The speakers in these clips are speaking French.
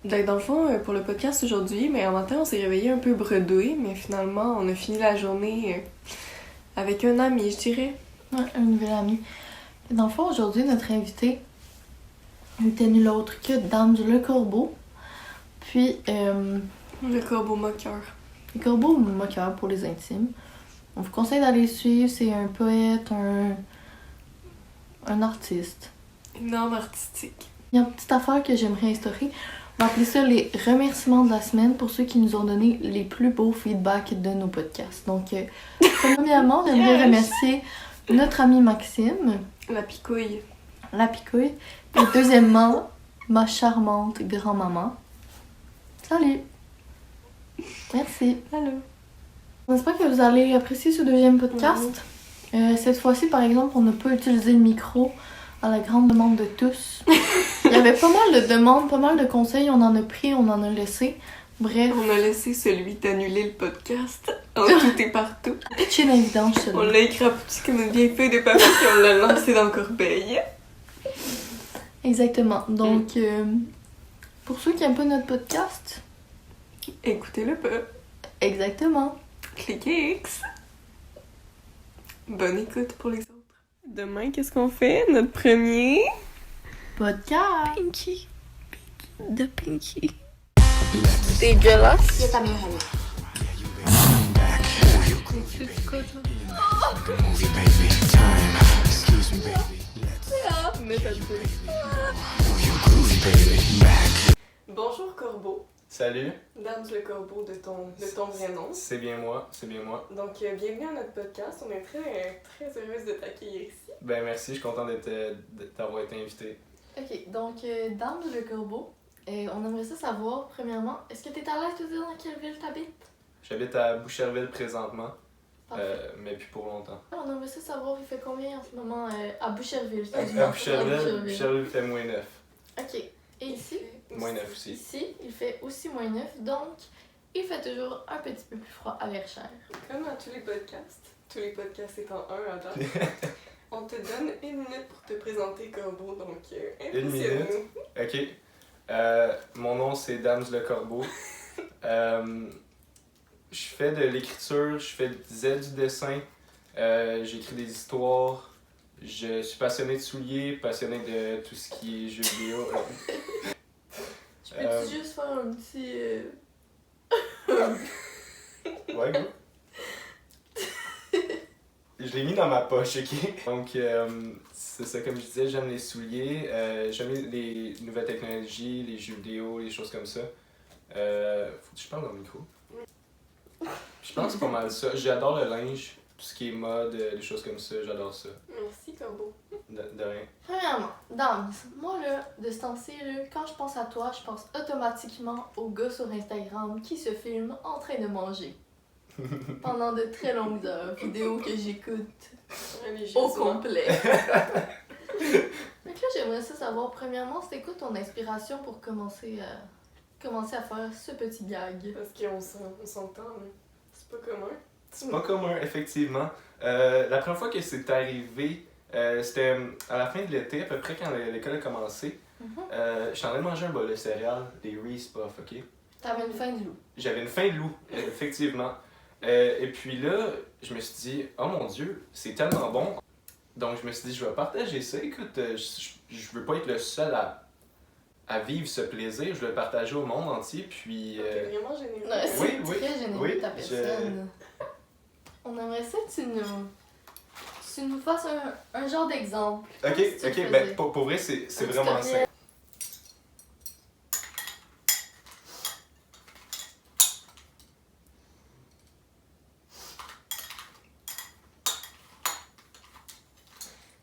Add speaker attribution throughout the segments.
Speaker 1: Donc, dans le fond, pour le podcast aujourd'hui, mais en matin, on s'est réveillé un peu bredoué, mais finalement, on a fini la journée avec un ami, je dirais.
Speaker 2: Ouais, un nouvel ami. Dans le fond, aujourd'hui, notre invité n'était nul autre que Dame Le Corbeau. Puis,
Speaker 1: Le corbeau moqueur.
Speaker 2: Le Corbeau moqueur pour les intimes. On vous conseille d'aller le suivre. C'est un poète, un artiste.
Speaker 1: Une âme artistique.
Speaker 2: Il y a une petite affaire que j'aimerais instaurer. On va appeler ça les remerciements de la semaine pour ceux qui nous ont donné les plus beaux feedbacks de nos podcasts. Donc, premièrement, j'aimerais remercier notre ami Maxime.
Speaker 1: La picouille.
Speaker 2: La picouille. Et deuxièmement, ma charmante grand-maman. Salut! Merci.
Speaker 1: Allô.
Speaker 2: On espère que vous allez apprécier ce deuxième podcast. Cette fois-ci, par exemple, on n'a pas utilisé le micro à la grande demande de tous. Il y avait pas mal de demandes, pas mal de conseils. On en a pris, on en a laissé. Bref.
Speaker 1: On a laissé celui d'annuler le podcast en tout et partout.
Speaker 2: Pitché l'évidence,
Speaker 1: On l'a écrapouti comme une vieille feuille de papier et on l'a lancé dans le corbeille.
Speaker 2: Exactement. Donc, pour ceux qui n'aiment pas notre podcast,
Speaker 1: Écoutez-le pas.
Speaker 2: exactement.
Speaker 1: Cliquez X. Bonne écoute pour les autres. Demain, qu'est-ce qu'on fait? Notre premier...
Speaker 2: Podcast.
Speaker 1: Pinky. De Pinky.
Speaker 2: Dégueulasse.
Speaker 3: Qui est ta meilleure amie?
Speaker 1: C'est quoi ça? Bonjour Corbeau.
Speaker 4: Salut,
Speaker 1: Dame Le Corbeau de ton vrai nom.
Speaker 4: c'est bien moi, c'est bien moi.
Speaker 1: Donc, bienvenue à notre podcast. On est très heureuse de t'accueillir ici.
Speaker 4: Ben merci, je suis content d'avoir été invité.
Speaker 2: Ok, donc, Dame Le Corbeau, on aimerait ça savoir, premièrement, est-ce que t'es à l'aise de dire dans quelle ville t'habites?
Speaker 4: J'habite à Boucherville présentement,
Speaker 2: Parfait.
Speaker 4: mais plus pour longtemps.
Speaker 2: On aimerait ça savoir, il fait combien en ce moment à Boucherville?
Speaker 4: À Boucherville fait moins 9.
Speaker 2: Ok, et ici?
Speaker 4: Moins 9 aussi.
Speaker 2: Ici, il fait aussi moins 9, donc il fait toujours un petit peu plus froid à Verchères.
Speaker 1: Comme à tous les podcasts étant un à date, on te donne 1 minute pour te présenter Corbeau, donc
Speaker 4: 1 minute? Ok. Mon nom c'est Dams Le Corbeau. Je fais de l'écriture, je fais du dessin, j'écris des histoires. Je suis passionné de souliers, passionné de tout ce qui est jeux vidéo.
Speaker 2: Je peux-tu juste faire un petit...
Speaker 4: Ouais, go. Je l'ai mis dans ma poche, ok? Donc, c'est ça, comme je disais, j'aime les souliers, j'aime les nouvelles technologies, les jeux vidéo, les choses comme ça. Faut que je parle dans le micro. Je pense que c'est pas mal ça. J'adore le linge, tout ce qui est mode, les choses comme ça, j'adore ça.
Speaker 1: Merci Corbeau.
Speaker 4: De rien.
Speaker 2: Premièrement, Dams, moi là, de ce temps-ci, là, quand je pense à toi, je pense automatiquement au gars sur Instagram qui se filme en train de manger. Pendant de très longues heures, vidéo que j'écoute au complet. Donc là, j'aimerais ça savoir, premièrement, c'était quoi ton inspiration pour commencer à faire ce petit gag?
Speaker 1: Parce qu'on s'entend, là. C'est pas commun.
Speaker 4: C'est pas commun, effectivement. La première fois que c'est arrivé, c'était à la fin de l'été, à peu près quand l'école a commencé. J'étais en train de manger un bol de céréales, des Reese Puffs, ok?
Speaker 2: T'avais une faim de loup.
Speaker 4: J'avais une faim de loup, effectivement. Et puis là, je me suis dit, oh mon Dieu, c'est tellement bon. Donc je me suis dit, je vais partager ça. Écoute, je veux pas être le seul à vivre ce plaisir, je veux le partager au monde entier. Puis.
Speaker 1: T'es vraiment généreux.
Speaker 2: Ouais, c'est
Speaker 4: oui,
Speaker 2: très généreux
Speaker 4: oui,
Speaker 2: ta personne. On aimerait ça que tu nous fasses un genre d'exemple.
Speaker 4: Ok,
Speaker 2: Comme si tu le
Speaker 4: ok, ben
Speaker 2: faisais.
Speaker 4: pour vrai, c'est
Speaker 2: Un
Speaker 4: vraiment
Speaker 2: tutoriel.
Speaker 4: simple.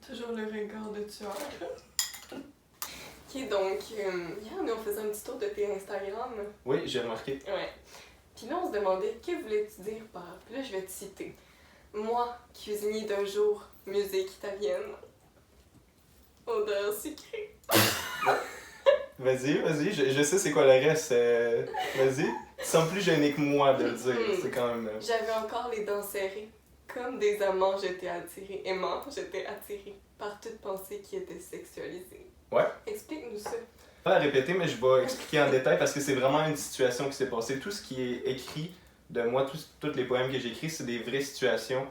Speaker 1: Toujours le regard de tueur. Ok, donc, hier, on faisait un petit tour de tes Instagram.
Speaker 4: Oui, j'ai remarqué.
Speaker 1: Ouais. Puis là, on se demandait, que voulais-tu dire par... Puis là, je vais te citer. Moi, cuisinier d'un jour, musique italienne. Odeur sucrée.
Speaker 4: Vas-y, je sais c'est quoi le reste. Vas-y. Tu sembles plus gêné que moi de le dire. C'est quand même.
Speaker 1: J'avais encore les dents serrées. Comme des amants, j'étais attirée par toute pensée qui était sexualisée.
Speaker 4: Ouais.
Speaker 1: Explique-nous ça.
Speaker 4: Pas à répéter, mais je vais expliquer en détail parce que c'est vraiment une situation qui s'est passée. Tout ce qui est écrit de moi, tous les poèmes que j'écris, c'est des vraies situations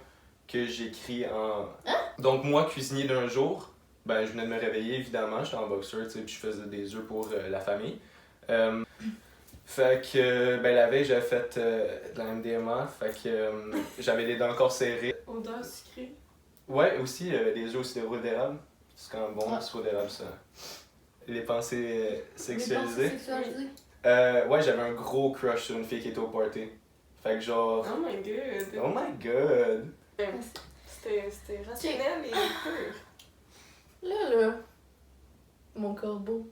Speaker 4: que j'écris en... Donc moi, cuisinier d'un jour, ben je venais de me réveiller évidemment, j'étais en boxeur, tu sais, puis je faisais des œufs pour la famille. Fait que ben la veille, j'avais fait de la MDMA, fait que j'avais les dents encore serrées.
Speaker 1: Odeur sucrée.
Speaker 4: Ouais, aussi, des œufs au sirop d'érable. C'est quand même bon, le sirop d'érable, ça. Les pensées sexualisées. Ouais, j'avais un gros crush sur une fille qui était au party. Fait que genre...
Speaker 1: Oh my god.
Speaker 4: Oh my god!
Speaker 1: C'était rationnel et pur.
Speaker 2: Là, mon corbeau.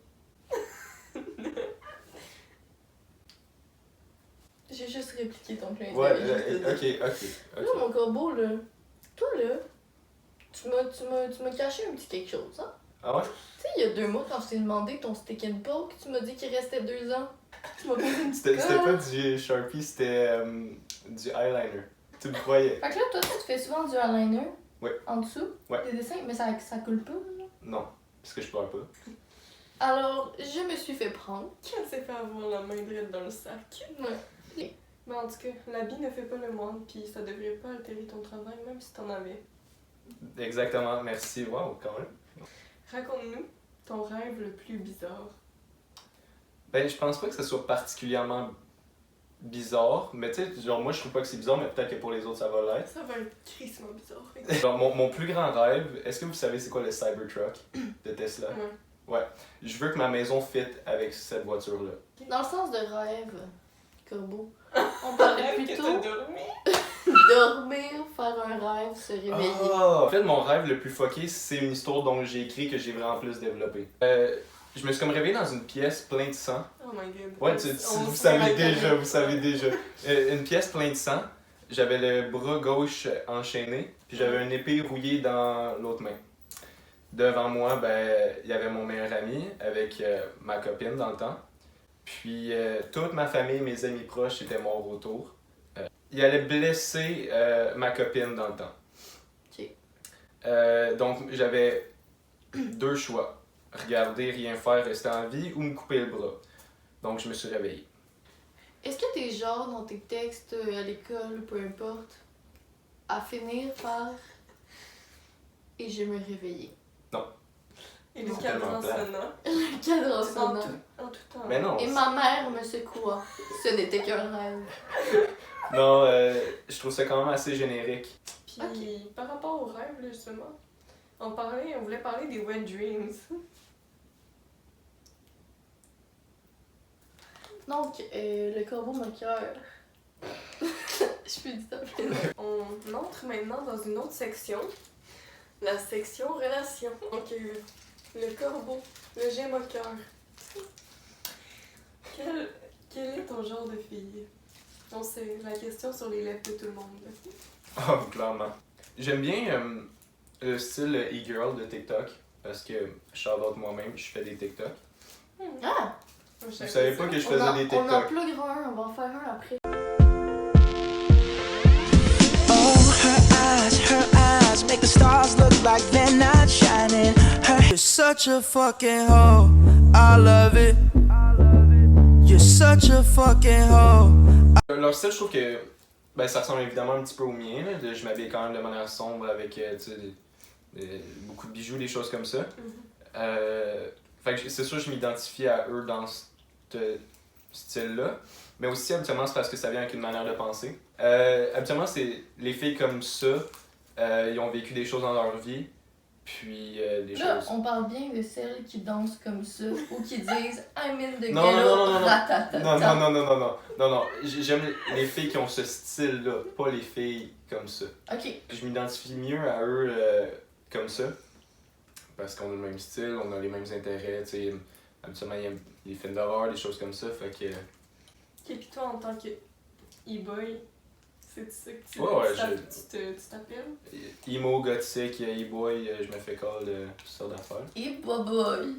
Speaker 2: J'ai juste répliqué ton clin d'œil.
Speaker 4: Ouais, ok.
Speaker 2: Là, mon corbeau, là, toi, là, tu m'as caché un petit quelque chose, hein?
Speaker 4: Ah ouais?
Speaker 2: Tu sais, il y a 2 mois, quand je t'ai demandé ton stick and poke, tu m'as dit qu'il restait 2 ans. Tu m'as posé une petite
Speaker 4: C'était
Speaker 2: colle.
Speaker 4: pas du Sharpie, c'était du eyeliner. Tu me croyais?
Speaker 2: Fait que là, toi, tu fais souvent du eyeliner.
Speaker 4: Ouais.
Speaker 2: En dessous.
Speaker 4: Ouais.
Speaker 2: Des dessins, mais ça coule pas, là.
Speaker 4: Non, parce que je pleure pas.
Speaker 2: Alors, je me suis fait prendre.
Speaker 1: Qu'elle s'est fait avoir la main droite dans le sac.
Speaker 2: Ouais.
Speaker 1: Mais en tout cas, l'habit ne fait pas le moine, puis ça devrait pas altérer ton travail, même si t'en avais.
Speaker 4: Exactement, merci. Wow, quand même.
Speaker 1: Raconte-nous ton rêve le plus bizarre.
Speaker 4: Ben, je pense pas que ça soit particulièrement bizarre, mais tu sais, genre moi je trouve pas que c'est bizarre, mais peut-être que pour les autres ça va l'être.
Speaker 1: Ça va être crissement bizarre.
Speaker 4: Genre mon plus grand rêve, est-ce que vous savez c'est quoi le Cybertruck de Tesla?
Speaker 1: Ouais.
Speaker 4: Je veux que ma maison fit avec cette voiture-là.
Speaker 2: Dans le sens de rêve, corbeau, on parlait
Speaker 1: Rêve que
Speaker 2: plutôt
Speaker 1: t'as dormi.
Speaker 2: dormir, faire un rêve, se réveiller.
Speaker 4: En fait, mon rêve le plus fucké, c'est une histoire dont j'ai écrit que j'ai vraiment plus développé. Je me suis comme réveillé dans une pièce pleine de sang.
Speaker 1: Oh my god.
Speaker 4: Ouais, vous savez déjà. Une pièce pleine de sang. J'avais le bras gauche enchaîné, puis j'avais une épée rouillée dans l'autre main. Devant moi, ben, il y avait mon meilleur ami avec ma copine dans le temps. Puis toute ma famille, mes amis proches étaient morts autour. Il allait blesser ma copine dans le temps.
Speaker 2: Ok.
Speaker 4: Donc j'avais 2 choix. Regarder, rien faire, rester en vie ou me couper le bras. Donc je me suis réveillé.
Speaker 2: Est-ce que t'es genre dans tes textes à l'école, peu importe, à finir par et je me réveillais?
Speaker 1: Et le
Speaker 4: C'est
Speaker 1: cadran
Speaker 4: tellement plat.
Speaker 1: sonnant.
Speaker 2: Le cadre
Speaker 1: En
Speaker 2: sonnant.
Speaker 1: tout temps.
Speaker 4: Mais non.
Speaker 2: Et ma mère me secoua. Ce n'était qu'un rêve.
Speaker 4: Non, je trouve ça quand même assez générique.
Speaker 1: Puis par rapport au rêve, là, justement, on voulait parler des wet dreams.
Speaker 2: Donc, le corbeau moqueur. Je peux dire ça.
Speaker 1: On entre maintenant dans une autre section, la section relations. Donc, le corbeau, le jet moqueur. Quel est ton genre de fille? On sait la question sur les lèvres de tout le monde.
Speaker 4: Oh, clairement. J'aime bien le style e-girl de TikTok parce que, shout-out moi-même, je fais des TikTok.
Speaker 2: Ah!
Speaker 4: Vous savez pas que je faisais des
Speaker 2: On en
Speaker 4: TikTok?
Speaker 2: pluguera un, on va en faire un après.
Speaker 3: Oh, her eyes make the stars look like they're not shining. You're such a fucking hoe, I love it. You're such a fucking hoe.
Speaker 4: Leur style, je trouve que ben, ça ressemble évidemment un petit peu au mien. Là. Je m'habille quand même de manière sombre avec tu sais, beaucoup de bijoux, des choses comme ça. Fait que c'est sûr que je m'identifie à eux dans ce style-là. Mais aussi, habituellement, c'est parce que ça vient avec une manière de penser. Habituellement, c'est les filles comme ça, ils ont vécu des choses dans leur vie, puis des
Speaker 2: Là,
Speaker 4: choses...
Speaker 2: on parle bien de celles qui dansent comme ça ou qui disent I'm in the
Speaker 4: Non,
Speaker 2: ghetto,
Speaker 4: non, non, non, non.
Speaker 2: ratatata.
Speaker 4: Non, j'aime les filles qui ont ce style-là, pas les filles comme ça.
Speaker 2: Ok.
Speaker 4: Je m'identifie mieux à eux comme ça, parce qu'on a le même style, on a les mêmes intérêts, tu sais, habituellement ils aiment les films d'horreur, des choses comme ça, fait que...
Speaker 1: Et puis toi, en tant que e-boy, c'est ça que tu t'appelles?
Speaker 4: Emo, gothique, e-boy, je me fais call toutes sortes d'affaires.
Speaker 2: Et boy.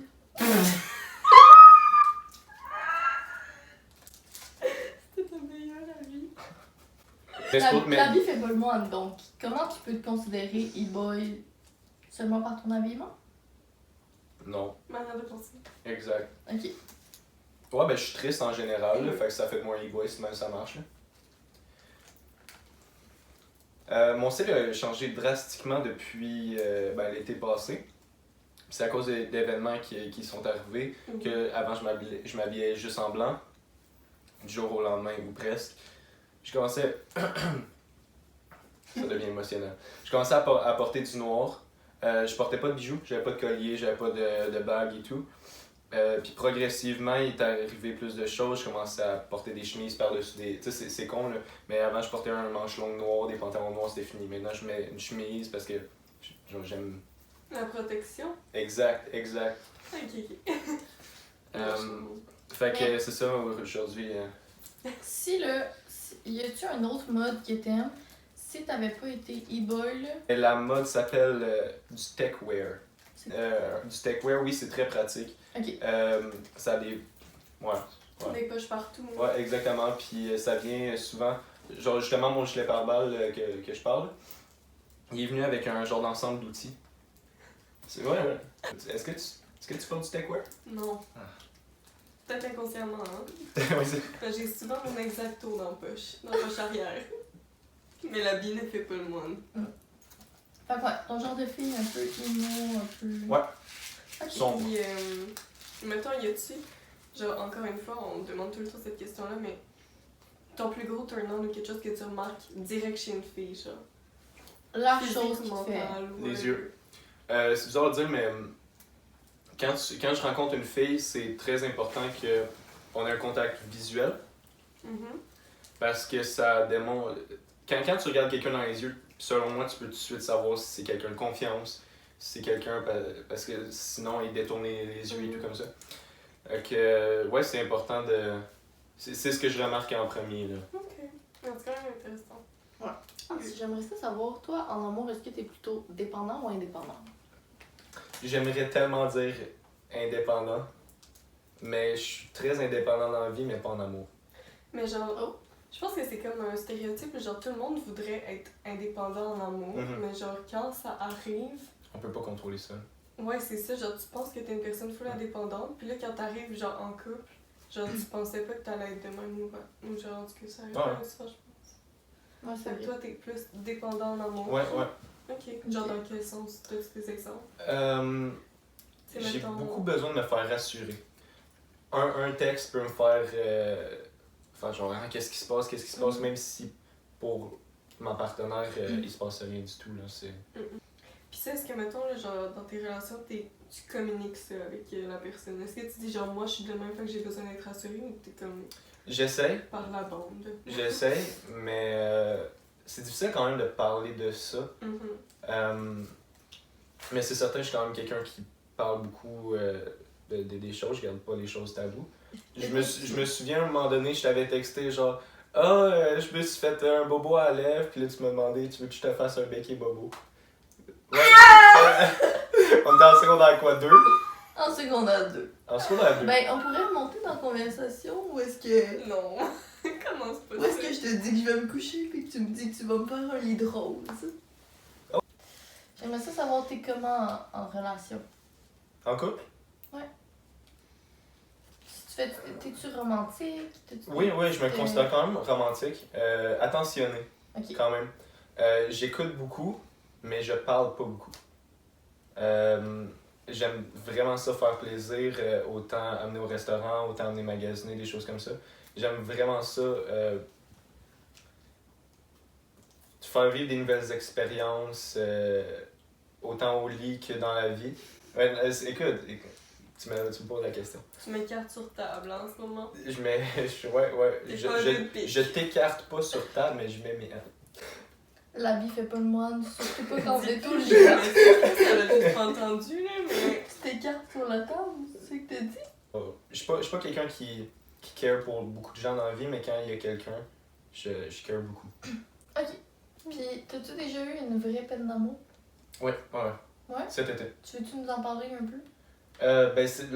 Speaker 1: C'était ta meilleure vie.
Speaker 2: La vie fait pas le moine, donc comment tu peux te considérer e-boy seulement par ton habillement?
Speaker 4: Non.
Speaker 1: Manière de penser.
Speaker 4: Exact.
Speaker 2: Ok.
Speaker 4: Ouais, ben je suis triste en général, là, fait que ça fait de moi un égoïste, même ça marche. Là. Mon style a changé drastiquement depuis l'été passé. C'est à cause d'événements qui sont arrivés que avant je m'habillais juste en blanc, du jour au lendemain ou presque. Je commençais. Ça devient émotionnel. Je commençais à porter du noir. Je portais pas de bijoux, j'avais pas de collier, j'avais pas de bague et tout. Puis progressivement, il est arrivé plus de choses. Je commençais à porter des chemises par-dessus des. Tu sais, c'est con là. Mais avant, je portais un manche long noir, des pantalons noirs, c'était fini. Maintenant, je mets une chemise parce que j'aime.
Speaker 1: La protection.
Speaker 4: Exact.
Speaker 1: Ok.
Speaker 4: Fait que c'est ça aujourd'hui.
Speaker 2: Si y a-tu un autre mode que t'aimes si t'avais pas été e-boy là?
Speaker 4: Et la mode s'appelle du techwear. Du techwear, oui, c'est très pratique.
Speaker 2: Ok.
Speaker 4: Ça a des. Ouais.
Speaker 1: Des poches partout.
Speaker 4: Ouais, exactement. Puis ça vient souvent. Genre, justement, mon gilet pare-balles que je parle, il est venu avec un genre d'ensemble d'outils. C'est vrai, ouais. Est-ce que tu portes du techwear?
Speaker 1: Non.
Speaker 4: Ah.
Speaker 1: Peut-être inconsciemment, hein.
Speaker 4: Oui, c'est.
Speaker 1: J'ai souvent mon exacto dans la poche arrière. Mais l'habit ne fait pas le moine.
Speaker 2: Fait que ouais, ton genre de fille un peu emo, un peu.
Speaker 4: Ouais.
Speaker 2: Ok.
Speaker 4: Sombre.
Speaker 1: Puis, mettons, y a-tu, genre, encore une fois, on demande tout le temps cette question-là, mais ton plus gros turn-on ou quelque chose que tu remarques direct chez une fille, genre?
Speaker 2: La
Speaker 1: Physique
Speaker 2: chose
Speaker 1: ou
Speaker 2: qui te fait.
Speaker 1: mentale, ou,
Speaker 4: Les yeux. C'est bizarre à dire, mais quand je rencontre une fille, c'est très important qu'on ait un contact visuel. Parce que ça démontre. Quand tu regardes quelqu'un dans les yeux, selon moi, tu peux tout de suite savoir si c'est quelqu'un de confiance, si c'est quelqu'un. Parce que sinon, il détourne les yeux et tout comme ça. Fait que, ouais, c'est important de. C'est ce que je remarque en premier, là.
Speaker 1: Ok. C'est quand même intéressant.
Speaker 2: J'aimerais ça savoir, toi, en amour, est-ce que t'es plutôt dépendant ou indépendant?
Speaker 4: J'aimerais tellement dire indépendant, mais je suis très indépendant dans la vie, mais pas en amour.
Speaker 1: Mais genre, je pense que c'est comme un stéréotype, genre tout le monde voudrait être indépendant en amour, mais genre quand ça arrive...
Speaker 4: On peut pas contrôler ça.
Speaker 1: Ouais, c'est ça, genre tu penses que t'es une personne full indépendante, puis là quand t'arrives genre en couple, genre tu pensais pas que t'allais être de même ou genre en tout cas ça arrive pas souvent, je pense.
Speaker 2: Ouais, c'est
Speaker 1: Fait que
Speaker 2: vrai.
Speaker 1: toi t'es plus dépendant en amour.
Speaker 4: Ouais.
Speaker 1: Ok, genre dans quel sens? T'as-tu des exemples?
Speaker 4: J'ai beaucoup besoin de me faire rassurer. Un texte peut me faire. Enfin, genre, qu'est-ce qui se passe, même si pour ma partenaire, il se passe rien du tout. Là, c'est...
Speaker 1: Puis ça, est-ce que mettons, là, genre dans tes relations, tu communiques ça avec la personne? Est-ce que tu dis genre moi je suis de même, fait que j'ai besoin d'être rassurée ou t'es comme.
Speaker 4: J'essaie,
Speaker 1: Par la bande?
Speaker 4: mais c'est difficile quand même de parler de ça. Mais c'est certain, je suis quand même quelqu'un qui parle beaucoup des choses, je garde pas les choses taboues. Je me souviens à un moment donné, je t'avais texté genre je me suis fait un bobo à la lèvre, puis là tu m'as demandé tu veux que je te fasse un béquet bobo. Ouais, on était en secondaire quoi, 2?
Speaker 2: En secondaire 2.
Speaker 4: En secondaire 2.
Speaker 2: Ben, on pourrait remonter dans la conversation ou est-ce que.
Speaker 1: Non. Comment c'est possible?
Speaker 2: Ou est-ce que je te dis que je vais me coucher puis que tu me dis que tu vas me faire un lit de rose?
Speaker 4: Oh.
Speaker 2: J'aimerais ça savoir t'es comment en relation.
Speaker 4: En couple?
Speaker 2: T'es-tu romantique?
Speaker 4: Oui, je me considère quand même romantique. Attentionné,
Speaker 2: Ok.
Speaker 4: quand même. J'écoute beaucoup, mais je parle pas beaucoup. J'aime vraiment ça faire plaisir, autant amener au restaurant, autant amener magasiner, des choses comme ça. J'aime vraiment ça, faire vivre des nouvelles expériences, autant au lit que dans la vie. Écoute, tu me poses la question.
Speaker 1: Tu m'écartes sur table en ce moment.
Speaker 4: Je t'écarte pas sur table, mais je mets mes hanches.
Speaker 2: L'habit fait pas le moine, surtout pas quand c'est tout le
Speaker 1: Je
Speaker 2: lit.
Speaker 1: ça l'a juste pas entendu, là, mais.
Speaker 2: Tu t'écartes sur la table, c'est ce que t'as dit?
Speaker 4: Je suis pas quelqu'un qui care pour beaucoup de gens dans la vie, mais quand il y a quelqu'un, je care beaucoup.
Speaker 2: Ok. Puis, t'as-tu déjà eu une vraie peine d'amour?
Speaker 4: Ouais.
Speaker 2: Ouais?
Speaker 4: Cet été.
Speaker 2: Tu veux-tu nous en parler un peu?
Speaker 4: La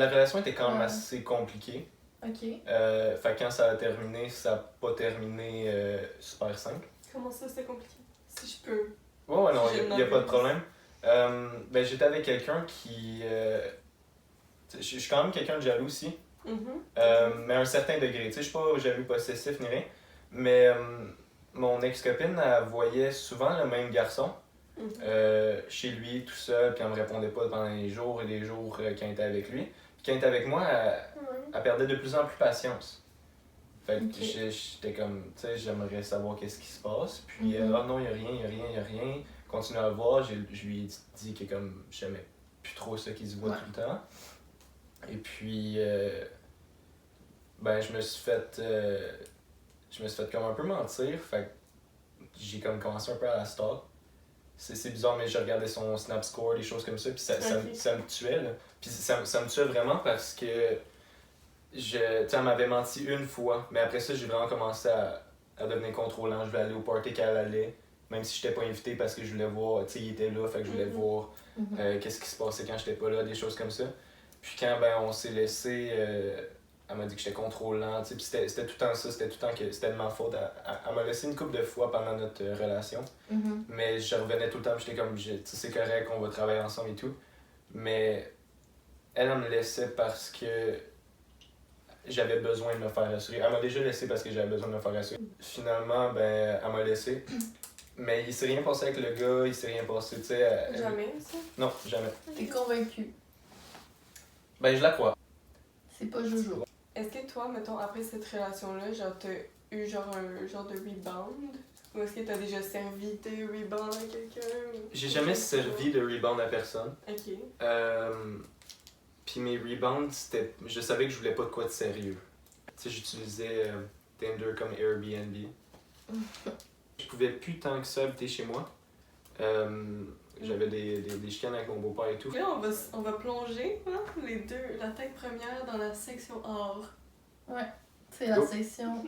Speaker 4: relation était quand même
Speaker 2: Ouais.
Speaker 4: assez compliquée.
Speaker 2: Ok.
Speaker 4: Fait que quand ça a terminé, ça a pas terminé super simple.
Speaker 1: Comment ça, c'était compliqué? Si je peux.
Speaker 4: Ouais, non,
Speaker 1: J'ai
Speaker 4: il y a pas de problème. J'étais avec quelqu'un qui Je suis quand même quelqu'un de jaloux aussi.
Speaker 1: Mhm.
Speaker 4: Mais à un certain degré. Tu sais, je suis pas jaloux possessif ni rien. Mais mon ex-copine, elle voyait souvent le même garçon
Speaker 1: Mhm.
Speaker 4: chez lui, tout seul, puis elle me répondait pas pendant des jours et des jours quand elle était avec lui. Puis quand elle était avec moi, elle perdait de plus en plus patience. Fait que j'étais comme, tu sais, j'aimerais savoir qu'est-ce qui se passe. Puis, ah non, y a rien. Continue à le voir. Je lui ai dit que comme j'aimais plus trop ça qu'il se voit tout le temps. Et puis, ben, je me suis fait comme un peu mentir. Fait que j'ai comme commencé un peu à la stalk. C'est bizarre, mais je regardais son Snap Score, des choses comme ça, puis ça me tuait, là. Puis ça me tuait vraiment parce que elle m'avait menti une fois, mais après ça, j'ai vraiment commencé à devenir contrôlant. Je voulais aller au party qu'elle allait, même si j'étais pas invité parce que je voulais voir, tu sais, il était là, fait que je voulais voir qu'est-ce qui se passait quand j'étais pas là, des choses comme ça. Puis quand on s'est laissé, elle m'a dit que j'étais contrôlant, tu sais, puis c'était tout le temps ça, c'était tout le temps que c'était de ma faute. Elle m'a laissé une couple de fois pendant notre relation, mais je revenais tout le temps, j'étais comme, tu sais, c'est correct, on va travailler ensemble et tout. Mais elle me laissait parce que j'avais besoin de me faire rassurer. Elle m'a déjà laissé parce que j'avais besoin de me faire rassurer. Finalement, ben, elle m'a laissé. Mais il s'est rien passé avec le gars, il s'est rien passé, tu sais.
Speaker 1: Jamais, ça?
Speaker 4: Non, jamais.
Speaker 2: T'es convaincu.
Speaker 4: Ben, je la crois.
Speaker 2: C'est pas Jojo.
Speaker 1: Est-ce que toi, mettons, après cette relation-là, genre, t'as eu genre un genre de rebound? Ou est-ce que t'as déjà servi de rebound à quelqu'un?
Speaker 4: J'ai jamais servi de rebound à personne.
Speaker 1: Ok.
Speaker 4: Puis mes rebounds, c'était. Je savais que je voulais pas de quoi de sérieux. Tu sais, j'utilisais Tinder comme Airbnb. Je pouvais plus tant que ça habiter chez moi. J'avais des chicanes avec mon beau-père et tout.
Speaker 1: Là, on va plonger, hein, les deux, la tête première dans la section or.
Speaker 2: Ouais, c'est la section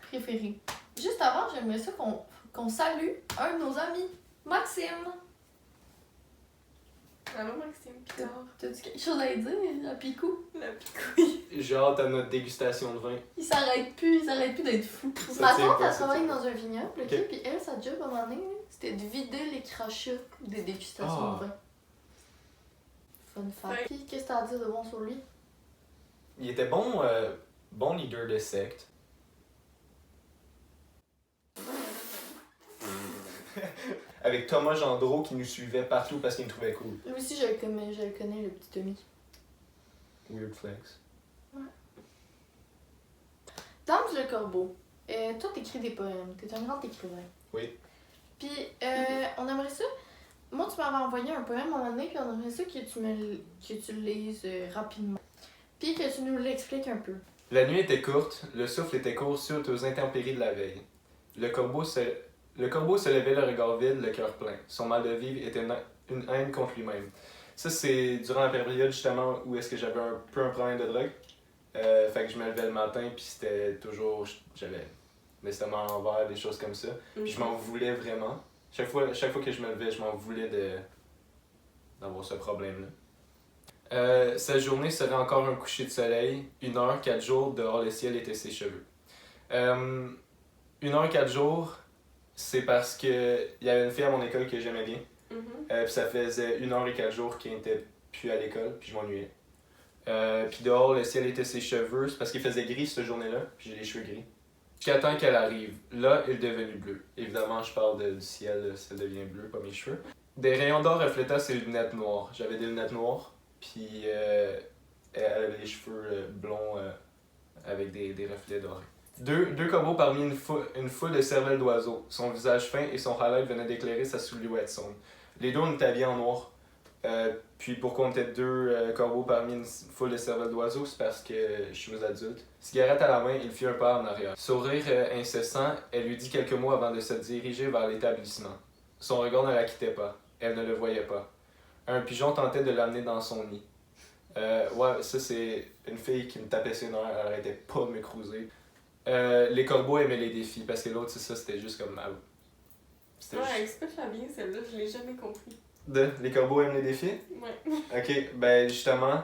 Speaker 2: préférée. Juste avant, j'aimerais ça qu'on salue un de nos amis, Maxime.
Speaker 1: Allô, Maxime Picard.
Speaker 2: T'as-tu quelque chose à dire, à Picou?
Speaker 1: La picouille.
Speaker 4: J'ai hâte à notre dégustation de vin.
Speaker 2: Il s'arrête plus d'être fou.
Speaker 4: Ça
Speaker 2: Ma
Speaker 4: tient
Speaker 2: tante,
Speaker 4: pas,
Speaker 2: elle
Speaker 4: ça
Speaker 2: travaille
Speaker 4: tient
Speaker 2: dans un vignoble, ok?
Speaker 4: Ok.
Speaker 2: Puis elle, sa job à un moment donné, c'était de vider les crachats des dégustations de vin. Fun fact.
Speaker 1: Ouais.
Speaker 2: Puis qu'est-ce que t'as à dire de bon sur lui?
Speaker 4: Il était bon, bon leader de secte. Avec Thomas Gendreau qui nous suivait partout parce qu'il me trouvait cool.
Speaker 2: Lui aussi, je le connais, le petit Tommy.
Speaker 4: Weird flex.
Speaker 2: Dame Le Corbeau, toi t'écris des poèmes, t'es un grand écrivain.
Speaker 4: Oui.
Speaker 2: Puis on aimerait ça. Moi, tu m'avais envoyé un poème à un moment donné, puis on aimerait ça que tu le lises rapidement. Puis que tu nous l'expliques un peu.
Speaker 4: La nuit était courte, le souffle était court suite aux intempéries de la veille. Le corbeau se levait le regard vide, le cœur plein. Son mal de vivre était une haine contre lui-même. Ça, c'est durant la période justement où est-ce que j'avais un peu un problème de drogue. Fait que je me levais le matin, puis c'était toujours. J'avais l'estomac à l'envers, des choses comme ça. Puis je m'en voulais vraiment. Chaque fois que je me levais, je m'en voulais d'avoir ce problème-là. Cette journée serait encore un coucher de soleil. 1 heure, 4 jours, dehors le ciel était ses cheveux. 1 heure, 4 jours, c'est parce que il y avait une fille à mon école que j'aimais bien. Puis ça faisait 1 heure et 4 jours qu'il n'était plus à l'école, puis je m'ennuyais. Puis dehors, le ciel était ses cheveux, c'est parce qu'il faisait gris cette journée-là, puis j'ai les cheveux gris. J'attends qu'elle arrive. Là, il est devenu bleu. Évidemment, je parle du ciel, le ciel devient bleu, pas mes cheveux. Des rayons d'or reflétaient ses lunettes noires. J'avais des lunettes noires, puis elle avait les cheveux blonds avec des reflets dorés. Deux corbeaux parmi une foule de cervelles d'oiseaux. Son visage fin et son highlight venaient d'éclairer sa silhouette sombre. Les deux, on était habillés en noir. Puis pourquoi on était 2 corbeaux parmi une foule de cervelles d'oiseaux, c'est parce que je suis aux adultes. Cigarette à la main, il fit un pas en arrière. Sourire incessant, elle lui dit quelques mots avant de se diriger vers l'établissement. Son regard ne la quittait pas. Elle ne le voyait pas. Un pigeon tentait de l'amener dans son nid. Ouais, ça c'est une fille qui me tapait ses nerfs, elle arrêtait pas de me cruiser. Les corbeaux aimaient les défis, parce que l'autre, c'est ça, c'était juste comme...
Speaker 1: Ouais, explique-la bien, celle-là, je l'ai jamais compris.
Speaker 4: Les corbeaux aiment les défis?
Speaker 1: Ouais.
Speaker 4: Ok, ben justement,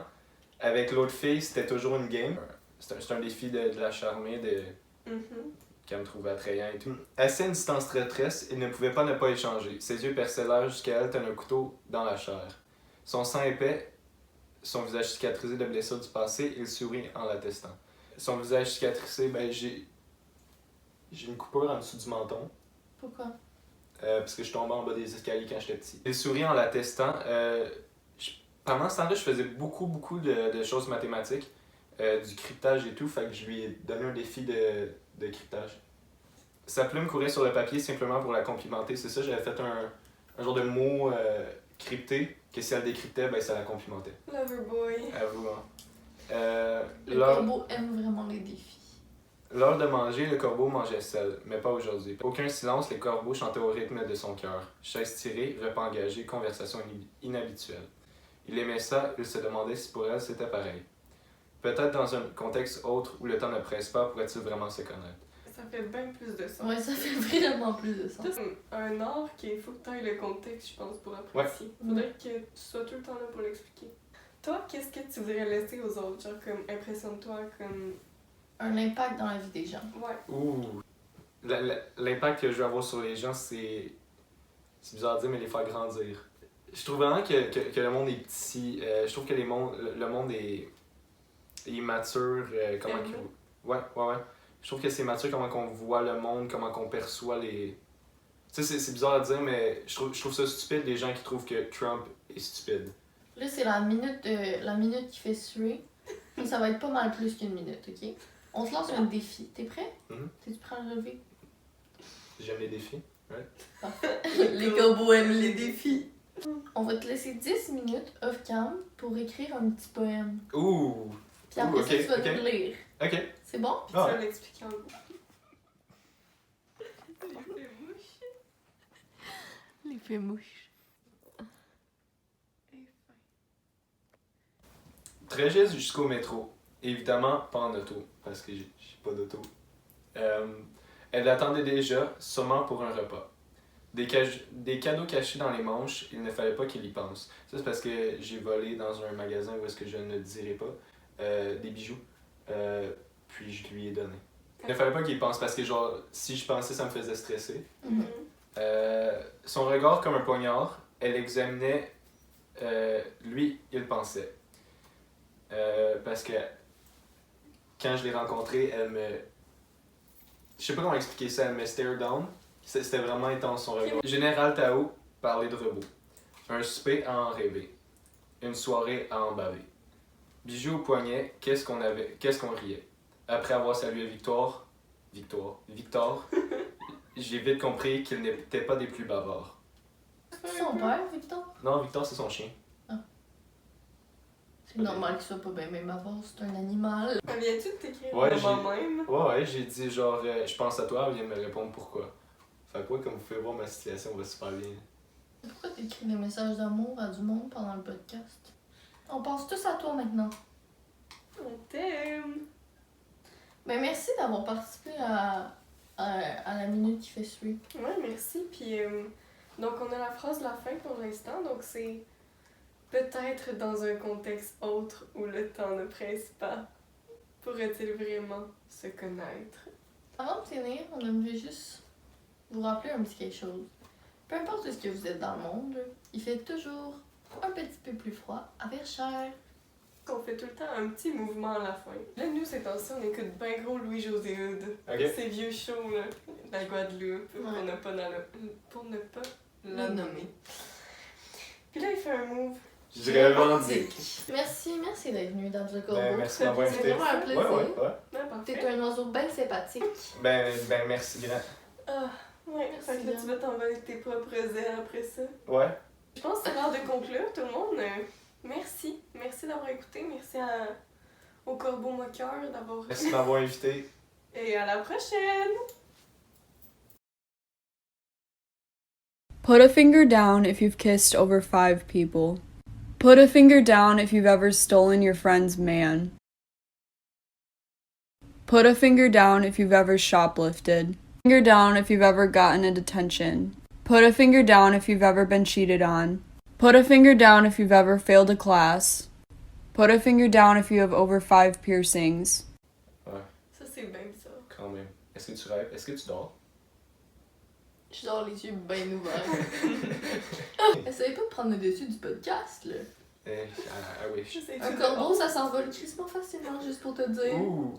Speaker 4: avec l'autre fille, c'était toujours une game. C'est un défi de la charmer, qu'elle me trouvait attrayant et tout. Assis à une distance traîtresse, il ne pouvait pas ne pas échanger. Ses yeux percelaires jusqu'à elle, tenant un couteau dans la chair. Son sang épais son visage cicatrisé de blessures du passé, il sourit en l'attestant. Son visage cicatrisé, ben j'ai une coupure en dessous du menton.
Speaker 2: Pourquoi?
Speaker 4: Parce que je tombais en bas des escaliers quand j'étais petit. Il sourit en l'attestant. Pendant ce temps-là, je faisais beaucoup de choses mathématiques, du cryptage et tout, fait que je lui ai donné un défi de cryptage. Sa plume courait sur le papier simplement pour la complimenter, c'est ça, j'avais fait un genre de mot crypté, que si elle décryptait, ben ça la complimentait.
Speaker 1: Loverboy.
Speaker 4: À vous, hein.
Speaker 2: Le corbeau aime vraiment les défis.
Speaker 4: L'heure de manger, le corbeau mangeait seul, mais pas aujourd'hui. Aucun silence, les corbeaux chantaient au rythme de son cœur. Chaise tirée, repas engagé, conversation inhabituelle. Il aimait ça, il se demandait si pour elle c'était pareil. Peut-être dans un contexte autre où le temps ne presse pas, pourrait-il vraiment se connaître.
Speaker 1: Ça fait bien plus de sens.
Speaker 2: Ouais, ça fait vraiment plus de sens.
Speaker 1: C'est un art qu'il faut que tu aies le contexte, je pense, pour apprécier. Faudrait que tu sois tout le temps là pour l'expliquer. Toi, qu'est-ce que tu voudrais laisser aux autres? Genre, comme, impressionne-toi, comme...
Speaker 2: Un impact dans la vie des gens.
Speaker 1: Ouais.
Speaker 4: Ouh! L'impact que je veux avoir sur les gens, c'est bizarre à dire, mais les faire grandir. Je trouve vraiment que le monde est petit. Je trouve que le monde est mature. Ouais. Je trouve que c'est mature comment on voit le monde, comment on perçoit les... Tu sais, c'est bizarre à dire, mais je trouve ça stupide, les gens qui trouvent que Trump est stupide.
Speaker 2: Là, c'est la minute qui fait suer. Mais ça va être pas mal plus qu'une minute, ok? On se lance un défi. T'es prêt? T'es-tu prêt à le relever?
Speaker 4: J'aime les défis. Ouais.
Speaker 2: Parfait. Les corbeaux aiment les défis. On va te laisser 10 minutes off-cam pour écrire un petit poème.
Speaker 4: Ouh!
Speaker 2: Puis après
Speaker 4: ok,
Speaker 2: ça, tu vas
Speaker 4: ok.
Speaker 2: te le lire.
Speaker 4: Ok.
Speaker 2: C'est bon?
Speaker 1: Puis tu vas l'expliquer en gros.
Speaker 2: L'effet mouche.
Speaker 4: Trajet jusqu'au métro. Évidemment, pas en auto, parce que j'ai pas d'auto. Elle l'attendait déjà, sûrement pour un repas. Des cadeaux cachés dans les manches, il ne fallait pas qu'il y pense. Ça, c'est parce que j'ai volé dans un magasin où est-ce que je ne dirai pas, des bijoux, puis je lui ai donné. Il ne fallait pas qu'il y pense, parce que genre, si je pensais, ça me faisait stresser. Son regard comme un poignard, elle examinait, lui, il pensait. Parce que quand je l'ai rencontrée, elle me... Je sais pas comment expliquer ça, elle me stare down. C'était vraiment intense son regard. Général Tao parlait de robots. Un souper à en rêver. Une soirée à en baver. Bijoux au poignet, qu'est-ce qu'on riait. Après avoir salué Victor, j'ai vite compris qu'il n'était pas des plus bavards.
Speaker 2: C'est son père, Victor?
Speaker 4: Non, Victor, c'est son chien.
Speaker 2: C'est normal qu'il soit pas bien même avant, c'est un animal.
Speaker 1: Viens-tu de t'écrire
Speaker 4: Ouais,
Speaker 1: moi-même?
Speaker 4: Ouais, j'ai dit genre, je pense à toi, elle vient de me répondre pourquoi. Fait quoi, comme vous pouvez voir, ma situation va super bien.
Speaker 2: Pourquoi t'écris des messages d'amour à du monde pendant le podcast? On pense tous à toi maintenant.
Speaker 1: On t'aime!
Speaker 2: Ben merci d'avoir participé à la minute qui fait suer.
Speaker 1: Ouais, merci. Puis, donc, on a la phrase de la fin pour l'instant. Donc, c'est peut-être dans un contexte autre où le temps ne presse pas. Pourrait-il vraiment se connaître?
Speaker 2: Avant de finir, on aimerait juste vous rappeler un petit quelque chose. Peu importe où ce que vous êtes dans le monde, il fait toujours un petit peu plus froid à Verchères.
Speaker 1: On fait tout le temps un petit mouvement à la fin. Là, nous, ces temps-ci, on écoute bien gros Louis-José Hood.
Speaker 4: Ok.
Speaker 1: Ces vieux shows, là, de la Guadeloupe, pour ne pas la nommer. Puis là, il fait un move.
Speaker 4: Je revendique.
Speaker 2: Merci d'être venu dans le corbeau.
Speaker 4: Merci de m'avoir
Speaker 2: C'est
Speaker 4: invité.
Speaker 2: vraiment un plaisir.
Speaker 4: Ouais.
Speaker 1: Parfait.
Speaker 2: T'es un oiseau bien sympathique.
Speaker 4: Ben merci grand.
Speaker 1: Ah, ouais,
Speaker 2: Merci,
Speaker 1: fait que là,
Speaker 2: Yann.
Speaker 1: tu vas t'envoler tes propres ailes après ça.
Speaker 4: Ouais.
Speaker 1: Je pense que c'est l'heure de conclure, tout le monde. Merci. Merci d'avoir écouté. Merci au Corbeau Moqueur d'avoir...
Speaker 4: Merci de m'avoir invité.
Speaker 1: Et à la prochaine!
Speaker 5: Put a finger down if you've kissed over 5 people. Put a finger down if you've ever stolen your friend's man. Put a finger down if you've ever shoplifted. Finger down if you've ever gotten a detention. Put a finger down if you've ever been cheated on. Put a finger down if you've ever failed a class. Put a finger down if you have over 5 piercings.
Speaker 4: Ouais,
Speaker 1: Ça, c'est bien bizarre.
Speaker 4: quand même. Est-ce que tu rêves? Est-ce que tu dors?
Speaker 2: Je dors les yeux bien ouverts. Essayez pas de prendre le dessus du podcast, là.
Speaker 4: I wish.
Speaker 1: C'est
Speaker 2: Un
Speaker 1: tout
Speaker 2: corbeau,
Speaker 1: de-
Speaker 2: ça s'envole crissement facilement, juste pour te dire.
Speaker 4: Ouh!